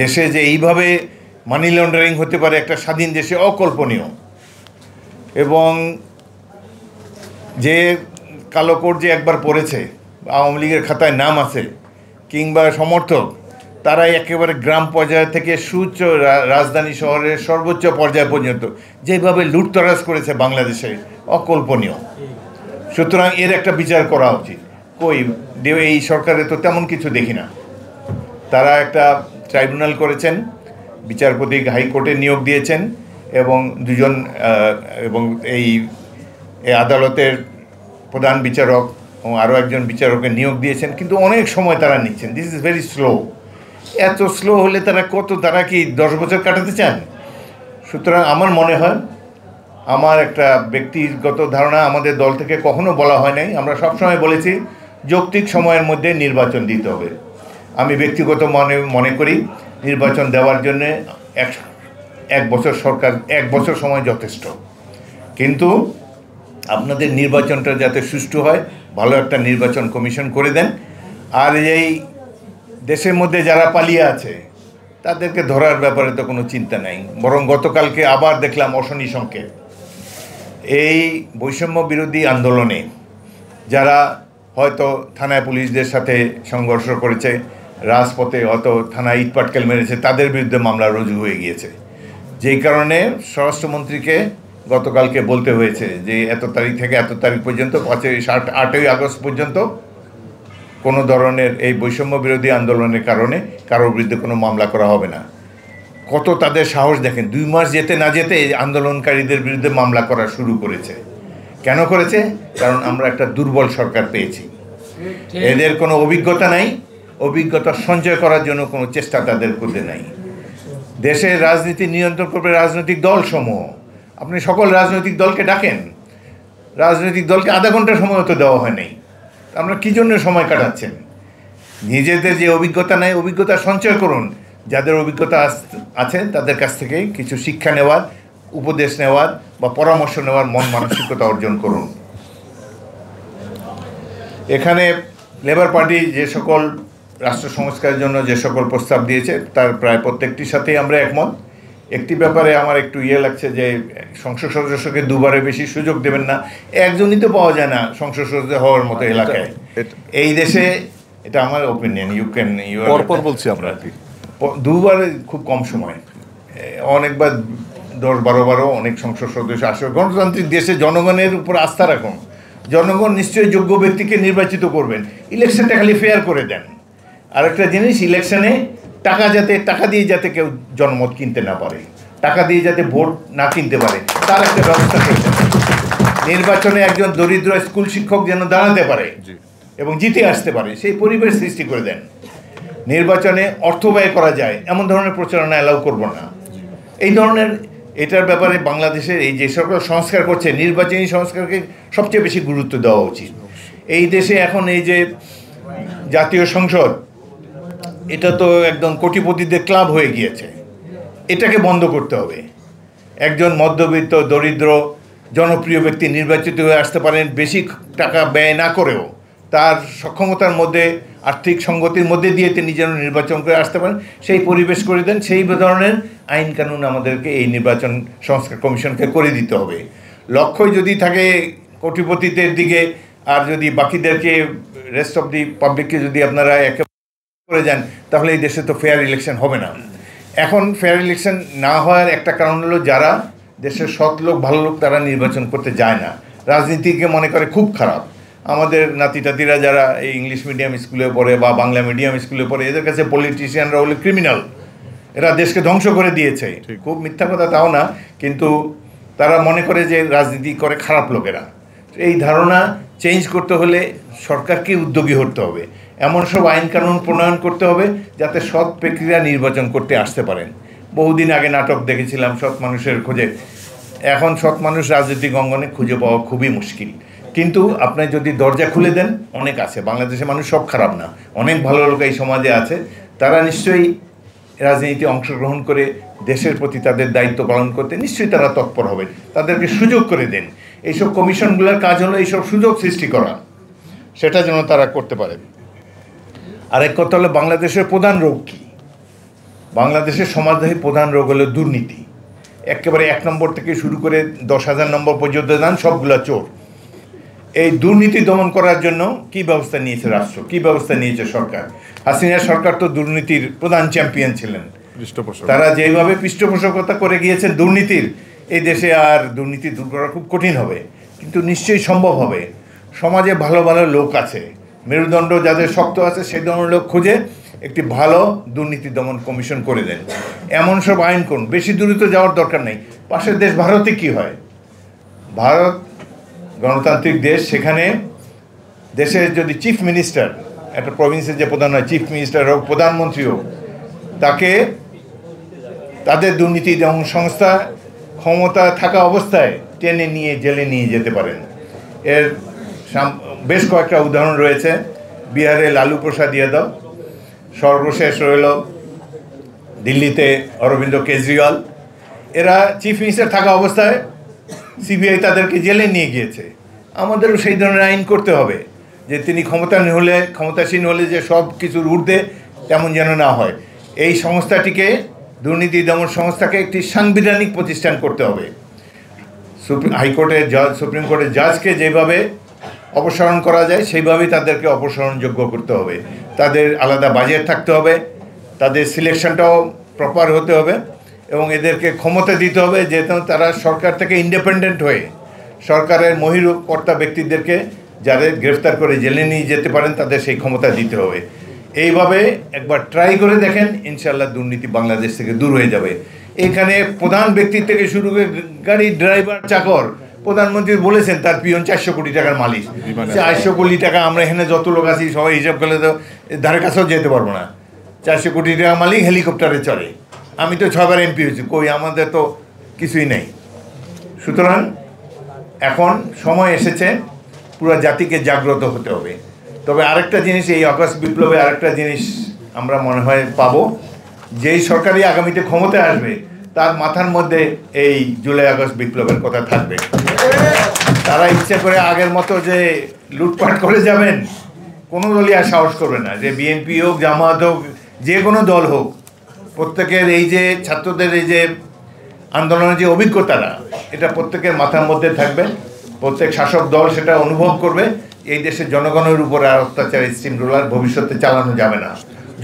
দেশে যে এইভাবে মানি লন্ডারিং হতে পারে একটা স্বাধীন দেশে অকল্পনীয়। এবং যে কালো কোট যে একবার পড়েছে, আওয়ামী লীগের খাতায় নাম আছে কিংবা সমর্থক, তারাই একেবারে গ্রাম পর্যায় থেকে সুউচ্চ রাজধানী শহরের সর্বোচ্চ পর্যায় পর্যন্ত যেভাবে লুটতরাজ করেছে বাংলাদেশে, অকল্পনীয়। সুতরাং এর একটা বিচার করা উচিত। এই সরকারে তো তেমন কিছু দেখি না। তারা একটা ট্রাইব্যুনাল করেছেন, বিচারপতি হাইকোর্টে নিয়োগ দিয়েছেন এবং দুজন এবং এই আদালতের প্রধান বিচারক এবং আরও একজন বিচারকের নিয়োগ দিয়েছেন, কিন্তু অনেক সময় তারা নিচ্ছেন। This is very slow. এত স্লো হলে তারা কি 10 বছর কাটাতে চান? সুতরাং আমার মনে হয়, আমার একটা ব্যক্তিগত ধারণা, আমাদের দল থেকে কখনো বলা হয় নাই, আমরা সবসময় বলেছি যৌক্তিক সময়ের মধ্যে নির্বাচন দিতে হবে। আমি ব্যক্তিগত মনে করি নির্বাচন দেওয়ার জন্য এক বছর সময় যথেষ্ট। কিন্তু আপনাদের নির্বাচনটা যাতে সুষ্ঠু হয়, ভালো একটা নির্বাচন কমিশন করে দেন। আর এই দেশের মধ্যে যারা পালিয়ে আছে তাদেরকে ধরার ব্যাপারে তো কোনো চিন্তা নাই, বরং গতকালকে আবার দেখলাম অশনি সংকেত। এই বৈষম্য বিরোধী আন্দোলনে যারা হয়তো থানায় পুলিশদের সাথে সংঘর্ষ করেছে, রাজপথে হয়তো থানায় ইটপাটকেল মেরেছে, তাদের বিরুদ্ধে মামলা রুজু হয়ে গিয়েছে। যেই কারণে স্বরাষ্ট্রমন্ত্রীকে গতকালকে বলতে হয়েছে যে এত তারিখ থেকে এত তারিখ পর্যন্ত 8ই আগস্ট পর্যন্ত কোনো ধরনের এই বৈষম্য বিরোধী আন্দোলনের কারণে কারোর বিরুদ্ধে কোনো মামলা করা হবে না। কত তাদের সাহস দেখেন, 2 মাস যেতে না যেতে এই আন্দোলনকারীদের বিরুদ্ধে মামলা করা শুরু করেছে। কেন করেছে? কারণ আমরা একটা দুর্বল সরকার পেয়েছি। এদের কোনো অভিজ্ঞতা নাই, অভিজ্ঞতা সঞ্চয় করার জন্য কোনো চেষ্টা তাদের করতে নাই। দেশের রাজনীতি নিয়ন্ত্রণ করবে রাজনৈতিক দলসমূহ। আপনি সকল রাজনৈতিক দলকে ডাকেন, রাজনৈতিক দলকে আধা ঘন্টার সময় তো দেওয়া হয় নাই। আমরা কী জন্য সময় কাটাচ্ছেন? নিজেদের যে অভিজ্ঞতা নেই, অভিজ্ঞতা সঞ্চয় করুন। যাদের অভিজ্ঞতা আছে তাদের কাছ থেকে কিছু শিক্ষা নেওয়ার, উপদেশ নেওয়ার বা পরামর্শ নেওয়ার মন মানসিকতা অর্জন করুন। এখানে লেবার পার্টি যে সকল রাষ্ট্র সংস্কারের জন্য যে সকল প্রস্তাব দিয়েছে তার প্রায় প্রত্যেকটির সাথেই আমরা একমত। একটি ব্যাপারে আমার একটু লাগছে যে সংসদ সদস্যকে 2বারের বেশি সুযোগ দেবেন না। একজনই তো পাওয়া যায় না সংসদ সদস্য হওয়ার মতো এলাকায় এই দেশে। এটা আমার ওপিনিয়ন। পরপর বলছি আমরা, 2বারে খুব কম সময়, অনেকবার 10-12 বারও অনেক সংসদ সদস্য আসে। গণতান্ত্রিক দেশে জনগণের উপর আস্থা রাখুন। জনগণ নিশ্চয়ই যোগ্য ব্যক্তিকে নির্বাচিত করবেন। ইলেকশনটা খালি ফেয়ার করে দেন। আরেকটা জিনিস, ইলেকশনে টাকা দিয়ে যাতে কেউ জনমত কিনতে না পারে, টাকা দিয়ে যাতে ভোট না কিনতে পারে, তার একটা ব্যবস্থা করতে। নির্বাচনে একজন দরিদ্র স্কুল শিক্ষক যেন দাঁড়াতে পারে এবং জিতে আসতে পারে, সেই পরিবেশ সৃষ্টি করে দেন। নির্বাচনে অর্থ ব্যয় করা যায় এমন ধরনের প্রচারণা অ্যালাউ করব না। এই ধরনের এটার ব্যাপারে বাংলাদেশের এই যে সরকার সংস্কার করছে, নির্বাচনী সংস্কারকে সবচেয়ে বেশি গুরুত্ব দেওয়া উচিত। এই দেশে এখন এই যে জাতীয় সংসদ, এটা তো একদম কোটিপতিদের ক্লাব হয়ে গিয়েছে। এটাকে বন্ধ করতে হবে। একজন মধ্যবিত্ত দরিদ্র জনপ্রিয় ব্যক্তি নির্বাচিত হয়ে আসতে পারেন বেশি টাকা ব্যয় না করেও, তার সক্ষমতার মধ্যে, আর্থিক সঙ্গতির মধ্যে দিয়ে তিনি যেন নির্বাচন করে আসতে পারেন, সেই পরিবেশ করে দেন। সেই ধরনের আইন কানুন আমাদেরকে এই নির্বাচন সংস্কার কমিশনকে করে দিতে হবে। লক্ষ্যই যদি থাকে কোটিপতিদের দিকে, আর যদি বাকিদেরকে, রেস্ট অফ দি পাবলিককে যদি আপনারা করে যান, তাহলে এই দেশে তো ফেয়ার ইলেকশন হবে না। এখন ফেয়ার ইলেকশন না হওয়ার একটা কারণ হলো যারা দেশের সৎ লোক, ভালো লোক, তারা নির্বাচন করতে যায় না। রাজনীতিকে মনে করে খুব খারাপ। আমাদের নাতিটাতিরা যারা এই ইংলিশ মিডিয়াম স্কুলে পড়ে বা বাংলা মিডিয়াম স্কুলে পড়ে, এদের কাছে পলিটিশিয়ানরা হলো ক্রিমিনাল, এরা দেশকে ধ্বংস করে দিয়েছে। খুব মিথ্যা কথা তাও না, কিন্তু তারা মনে করে যে রাজনীতি করে খারাপ লোকেরা। এই ধারণা চেঞ্জ করতে হলে সরকারকে উদ্যোগী হতে হবে। এমন সব আইন কানুন প্রণয়ন করতে হবে যাতে সৎ ব্যক্তিরা নির্বাচন করতে আসতে পারেন। বহুদিন আগে নাটক দেখেছিলাম সৎ মানুষের খোঁজে। এখন সৎ মানুষ রাজনৈতিক অঙ্গনে খুঁজে পাওয়া খুবই মুশকিল। কিন্তু আপনি যদি দরজা খুলে দেন, অনেক আছে। বাংলাদেশের মানুষ সব খারাপ না, অনেক ভালো লোক এই সমাজে আছে। তারা নিশ্চয়ই রাজনীতিতে অংশগ্রহণ করে দেশের প্রতি তাদের দায়িত্ব পালন করতে নিশ্চয়ই তারা তৎপর হবে। তাদেরকে সুযোগ করে দেন। এইসব কমিশনগুলোর কাজ হলো এইসব সুযোগ সৃষ্টি করা, সেটা যেন তারা করতে পারে। আরেক কথা হলো বাংলাদেশের প্রধান রোগ কী? বাংলাদেশের সমাজদাহী প্রধান রোগ হলো দুর্নীতি। একেবারে 1 নম্বর থেকে শুরু করে 10,000 নম্বর পর্যন্ত যান, সবগুলো চোর। এই দুর্নীতি দমন করার জন্য কি ব্যবস্থা নিয়েছে রাষ্ট্র, কি ব্যবস্থা নিয়েছে সরকার? হাসিনা সরকার তো দুর্নীতির প্রধান চ্যাম্পিয়ন ছিলেন। তারা যেভাবে পৃষ্ঠপোষকতা করে গিয়েছেন দুর্নীতির, এই দেশে আর দুর্নীতি দূর করা খুব কঠিন হবে, কিন্তু নিশ্চয়ই সম্ভব হবে। সমাজে ভালো ভালো লোক আছে, মেরুদণ্ড যাদের শক্ত আছে সেই ধরনের লোক খুঁজে একটি ভালো দুর্নীতি দমন কমিশন করে দেন। এমন সব আইন করুন, বেশি দূরে তো যাওয়ার দরকার নেই। পাশের দেশ ভারতে কি হয়? ভারত গণতান্ত্রিক দেশ, সেখানে দেশের যদি চিফ মিনিস্টার, একটা প্রভিন্সের যে প্রধান হয়, চিফ মিনিস্টার হোক, প্রধানমন্ত্রী হোক, তাকে তাদের দুর্নীতি দমন সংস্থা ক্ষমতা থাকা অবস্থায় টেনে নিয়ে জেলে নিয়ে যেতে পারেন। এর বেশ কয়েকটা উদাহরণ রয়েছে। বিহারে লালু প্রসাদ যাদব, সর্বশেষ রইল দিল্লিতে অরবিন্দ কেজরিওয়াল। এরা চিফ মিনিস্টার থাকা অবস্থায় সিবিআই তাদেরকে জেলে নিয়ে গিয়েছে। আমাদেরও সেই ধরনের আইন করতে হবে যে তিনি ক্ষমতাসীন হলে যে সব কিছুর ঊর্ধ্বে, তেমন যেন না হয়। এই সংস্থাটিকে, দুর্নীতি দমন সংস্থাকে একটি সাংবিধানিক প্রতিষ্ঠান করতে হবে। হাইকোর্টের জজ, সুপ্রিম কোর্টের জাজকে যেভাবে অপসারণ করা যায় সেইভাবেই তাদেরকে অপসারণযোগ্য করতে হবে। তাদের আলাদা বাজেট থাকতে হবে, তাদের সিলেকশনটাও প্রপার হতে হবে, এবং এদেরকে ক্ষমতা দিতে হবে যে তারা সরকার থেকে ইন্ডিপেন্ডেন্ট হয়ে সরকারের মহিরকর্তা ব্যক্তিদেরকে যাদের গ্রেফতার করে জেলে নিয়ে যেতে পারেন তাদের সেই ক্ষমতা দিতে হবে। এইভাবে একবার ট্রাই করে দেখেন, ইনশাল্লাহ দুর্নীতি বাংলাদেশ থেকে দূর হয়ে যাবে। এখানে প্রধান ব্যক্তি থেকে শুরু করে গাড়ির ড্রাইভার, চাকর, প্রধানমন্ত্রী বলেছেন তার পিয়ন 400 কোটি টাকার মালিক। 400 কোটি টাকা, আমরা এখানে যত লোক আছি সবাই হিসাব করলে তো ধারে কাছেও যেতে পারবো না। 400 কোটি টাকা মালিক হেলিকপ্টারে চড়ে। আমি তো 6 বার এমপি হয়েছি, কই আমাদের তো কিছুই নেই। সুতরাং এখন সময় এসেছে পুরো জাতিকে জাগ্রত হতে হবে। তবে আরেকটা জিনিস, এই আগস্ট বিপ্লবে আরেকটা জিনিস আমরা মনে হয় পাবো, যেই সরকারই আগামীতে ক্ষমতায় আসবে তার মাথার মধ্যে এই জুলাই আগস্ট বিপ্লবের কথা থাকবে। তারা ইচ্ছে করে আগের মতো যে লুটপাট করে যাবেন, কোনো দলই আর সাহস করবে না। যে বিএনপি হোক, জামায়াত হোক, যে কোনো দল হোক, প্রত্যেকের এই যে ছাত্রদের এই যে আন্দোলনের যে অভিজ্ঞতাটা, এটা প্রত্যেকের মাথার মধ্যে থাকবে। প্রত্যেক শাসক দল সেটা অনুভব করবে। এই দেশের জনগণের উপর আর অত্যাচার, স্টিম রোলার ভবিষ্যতে চালানো যাবে না।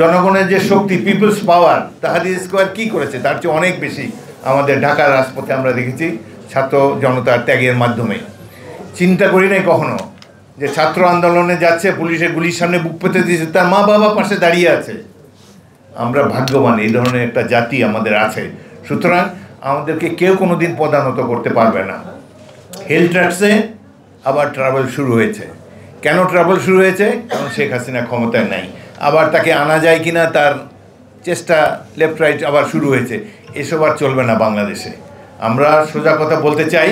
জনগণের যে শক্তি, পিপলস পাওয়ার, তাহাদির স্কোয়ার কী করেছে তার চেয়ে অনেক বেশি আমাদের ঢাকার রাজপথে আমরা দেখেছি ছাত্র জনতার ত্যাগের মাধ্যমে। চিন্তা করি নাই কখনো যে ছাত্র আন্দোলনে যাচ্ছে, পুলিশের গুলির সামনে বুক পেতে দিয়েছে, তার মা বাবা পাশে দাঁড়িয়ে আছে। আমরা ভাগ্যবান, এই ধরনের একটা জাতি আমাদের আছে। সুতরাং আমাদেরকে কেউ কোনো দিন পদানত করতে পারবে না। হেল ট্র্যাক্সে আবার ট্রাভেল শুরু হয়েছে। কেন ট্রাভেল শুরু হয়েছে? কারণ শেখ হাসিনা ক্ষমতায় নাই। আবার তাকে আনা যায় কিনা তার চেষ্টা লেফট রাইট আবার শুরু হয়েছে। এসব আর চলবে না বাংলাদেশে। আমরা সোজা কথা বলতে চাই,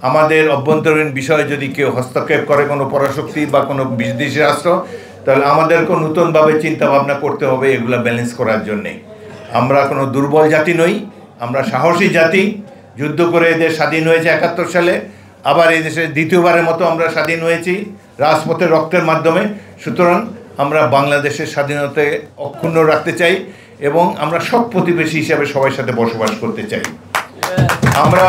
আমাদের অভ্যন্তরীণ বিষয়ে যদি কেউ হস্তক্ষেপ করে, কোনো পরাশক্তি বা কোনো বিদেশি রাষ্ট্র, তাহলে আমাদেরকেও নতুনভাবে চিন্তা ভাবনা করতে হবে এগুলো ব্যালেন্স করার জন্যে। আমরা কোনো দুর্বল জাতি নই, আমরা সাহসী জাতি। যুদ্ধ করে এদের স্বাধীন হয়েছে 71 সালে, আবার এই দেশে দ্বিতীয়বারের মতো আমরা স্বাধীন হয়েছি রাজপথের রক্তের মাধ্যমে। সুতরাং আমরা বাংলাদেশের স্বাধীনতাকে অক্ষুণ্ণ রাখতে চাই এবং আমরা সব প্রতিবেশী হিসাবে সবার সাথে বসবাস করতে চাই। আমরা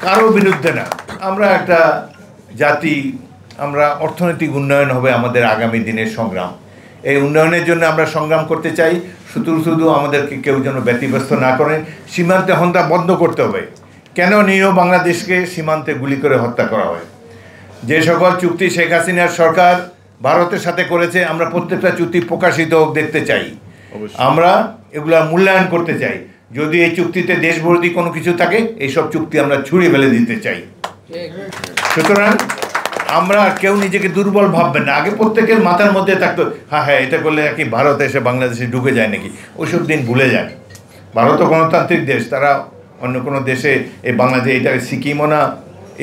কারো বিরুদ্ধে না, আমরা একটা জাতি। আমরা অর্থনৈতিক উন্নয়ন হবে আমাদের আগামী দিনের সংগ্রাম। এই উন্নয়নের জন্য আমরা সংগ্রাম করতে চাই। শুধু আমাদেরকে কেউ যেন ব্যতিব্যস্ত না করেন। সীমান্তে হত্যা বন্ধ করতে হবে। কেন নিরীহ বাংলাদেশকে সীমান্তে গুলি করে হত্যা করা হয়? যে সকল চুক্তি শেখ হাসিনার সরকার ভারতের সাথে করেছে, আমরা প্রত্যেকটা চুক্তি প্রকাশিত হোক দেখতে চাই। আমরা এগুলা মূল্যায়ন করতে চাই। যদি এই চুক্তিতে দেশবিরোধী কোনো কিছু থাকে, এইসব চুক্তি আমরা ছুঁড়ে ফেলে দিতে চাই। সুতরাং আমরা কেউ নিজেকে দুর্বল ভাববেন না। আগে প্রত্যেকের মাথার মধ্যে থাকতো, হ্যাঁ এটা করলে নাকি ভারত এসে বাংলাদেশে ঢুকে যায় নাকি, ওইসব দিন ভুলে যান। ভারতও গণতান্ত্রিক দেশ, তারা অন্য কোনো দেশে, এই বাংলাদেশ, এটাকে সিকিমও না,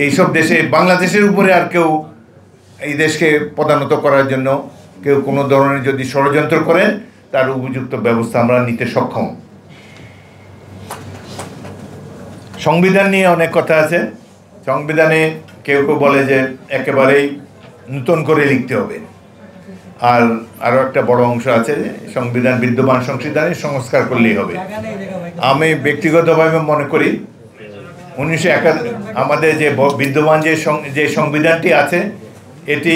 এইসব দেশে বাংলাদেশের উপরে আর কেউ এই দেশকে পদানত করার জন্য কেউ কোনো ধরনের যদি ষড়যন্ত্র করেন, তার উপযুক্ত ব্যবস্থা আমরা নিতে সক্ষম। সংবিধান নিয়ে অনেক কথা আছে। সংবিধানে কেউ কেউ বলে যে একেবারেই নতুন করে লিখতে হবে, আর আরও একটা বড় অংশ আছে, সংবিধান বিদ্যমান সংবিধানের সংস্কার করলেই হবে। আমি ব্যক্তিগতভাবে মনে করি 1971 আমাদের যে বিদ্যমান যে সংবিধানটি আছে এটি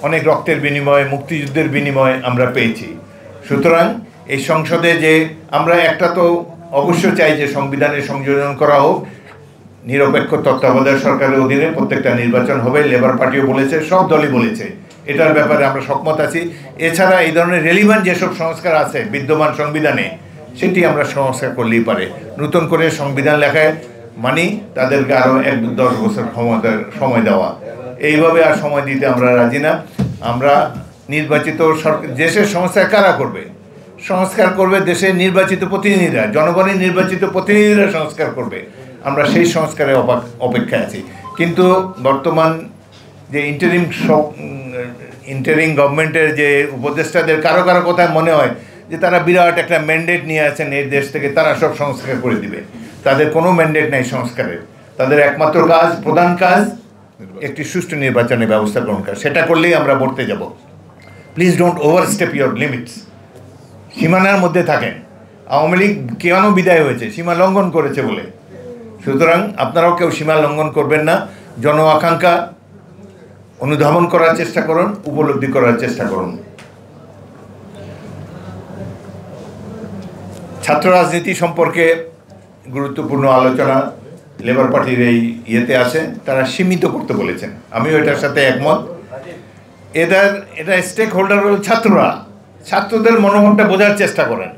অনেক রক্তের বিনিময়ে, মুক্তিযুদ্ধের বিনিময়ে আমরা পেয়েছি। সুতরাং এই সংসদে যে আমরা একটা তো অবশ্য চাই যে সংবিধানের সংযোজন করা হোক, নিরপেক্ষ তত্ত্বাবধায়ক সরকারের অধীনে প্রত্যেকটা নির্বাচন হবে। লেবার পার্টিও বলেছে, সব দলই বলেছে, এটার ব্যাপারে আমরা সম্মত আছি। এছাড়া এই ধরনের রেলিভেন্ট যেসব সংস্কার আছে বিদ্যমান সংবিধানে সেটি আমরা সংস্কার করলেই পারে। নতুন করে সংবিধান লেখায় মানি তাদেরকে আরও 1-10 বছর সময় দেওয়া, এইভাবে আর সময় দিতে আমরা রাজি না। আমরা নির্বাচিত দেশের সংস্কার কারা করবে? সংস্কার করবে দেশের নির্বাচিত প্রতিনিধিরা, জনগণের নির্বাচিত প্রতিনিধিরা সংস্কার করবে। আমরা সেই সংস্কারের অপেক্ষায় আছি। কিন্তু বর্তমান যে ইন্টারিম গভর্নমেন্টের যে উপদেষ্টাদের কারো কারো কথায় মনে হয় যে তারা বিরাট একটা ম্যান্ডেট নিয়ে আছেন এই দেশ থেকে, তারা সব সংস্কার করে দিবে। তাদের কোনো ম্যান্ডেট নাই সংস্কারের। তাদের একমাত্র কাজ, প্রধান কাজ একটি সুষ্ঠু নির্বাচনের ব্যবস্থা গ্রহণ করা। সেটা করলেই আমরা বলতে যাব। Please don't overstep your limits. সীমানার মধ্যে থাকেন। আওয়ামী লীগ কেন বিদায় হয়েছে? সীমা লঙ্ঘন করেছে বলে। সুতরাং আপনারাও কেউ সীমা লঙ্ঘন করবেন না। জন আকাঙ্ক্ষা অনুধাবন করার চেষ্টা করুন, উপলব্ধি করার চেষ্টা করুন। ছাত্র রাজনীতি সম্পর্কে গুরুত্বপূর্ণ আলোচনা লেবার পার্টির এই ইয়েতে আছে, তারা সীমিত করতে বলেছেন। আমিও এটার সাথে একমত। এটা স্টেক হোল্ডার হল ছাত্ররা। ছাত্রদের মনোভাবটা বোঝার চেষ্টা করেন।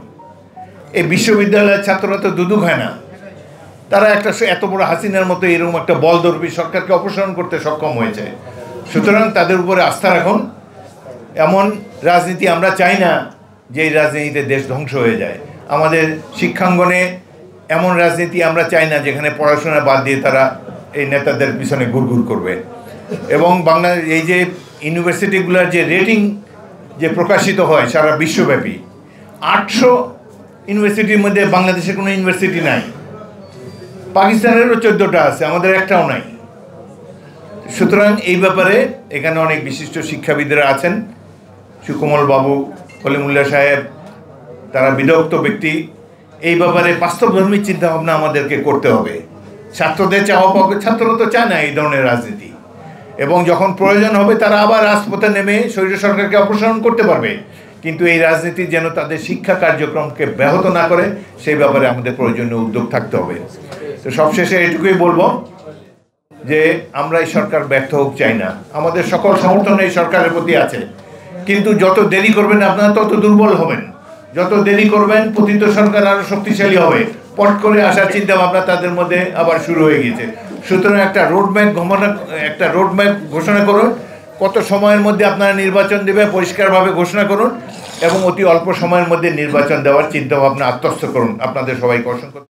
এই বিশ্ববিদ্যালয়ের ছাত্ররা তো দুদু খায় না। তারা একটা এত বড় হাসিনার মতো এরকম একটা বলদর্পী সরকারকে অপসারণ করতে সক্ষম হয়েছে। সুতরাং তাদের উপরে আস্থা রাখুন। এমন রাজনীতি আমরা চাই না যে এই রাজনীতিতে দেশ ধ্বংস হয়ে যায়। আমাদের শিক্ষাঙ্গনে এমন রাজনীতি আমরা চাই না যেখানে পড়াশোনা বাদ দিয়ে তারা এই নেতাদের পিছনে ঘুরঘুর করবে। এবং এই যে ইউনিভার্সিটিগুলোর যে রেটিং যে প্রকাশিত হয় সারা বিশ্বব্যাপী, 800 ইউনিভার্সিটির মধ্যে বাংলাদেশের কোনো ইউনিভার্সিটি নাই। পাকিস্তানেরও 14টা আছে, আমাদের একটাও নাই। সুতরাং এই ব্যাপারে এখানে অনেক বিশিষ্ট শিক্ষাবিদরা আছেন, সুকমল বাবু, কলিমুল্লাহ সাহেব, তারা বিদগ্ধ ব্যক্তি। এই ব্যাপারে বাস্তবধর্মী চিন্তাভাবনা আমাদেরকে করতে হবে। ছাত্রদের চাওয়া পাওয়া, ছাত্ররা তো চায় না এই ধরনের রাজনীতি। এবং যখন প্রয়োজন হবে তারা আবার রাজপথে নেমে স্বৈর সরকারকে অপসারণ করতে পারবে। কিন্তু এই রাজনীতি যেন তাদের শিক্ষা কার্যক্রমকে ব্যাহত না করে, সেই ব্যাপারে আমাদের প্রয়োজনীয় উদ্যোগ থাকতে হবে। তো সবশেষে এটুকুই বলবো যে আমরা এই সরকার ব্যর্থ হোক চাই না। আমাদের সকল সমর্থন এই সরকারের প্রতি আছে। কিন্তু যত দেরি করবেন আপনারা তত দুর্বল হবেন। যত দেরি করবেন পতিত সরকার আরও শক্তিশালী হবে। পট করে আসার চিন্তা ভাবনা তাদের মধ্যে আবার শুরু হয়ে গেছে। সুতরাং একটা রোডম্যাপ ঘোষণা করুন। কত সময়ের মধ্যে আপনারা নির্বাচন দেবে পরিষ্কারভাবে ঘোষণা করুন এবং অতি অল্প সময়ের মধ্যে নির্বাচন দেওয়ার চিন্তা ভাবনা আত্মস্থ করুন। আপনাদের সবাইকে অসংখ্য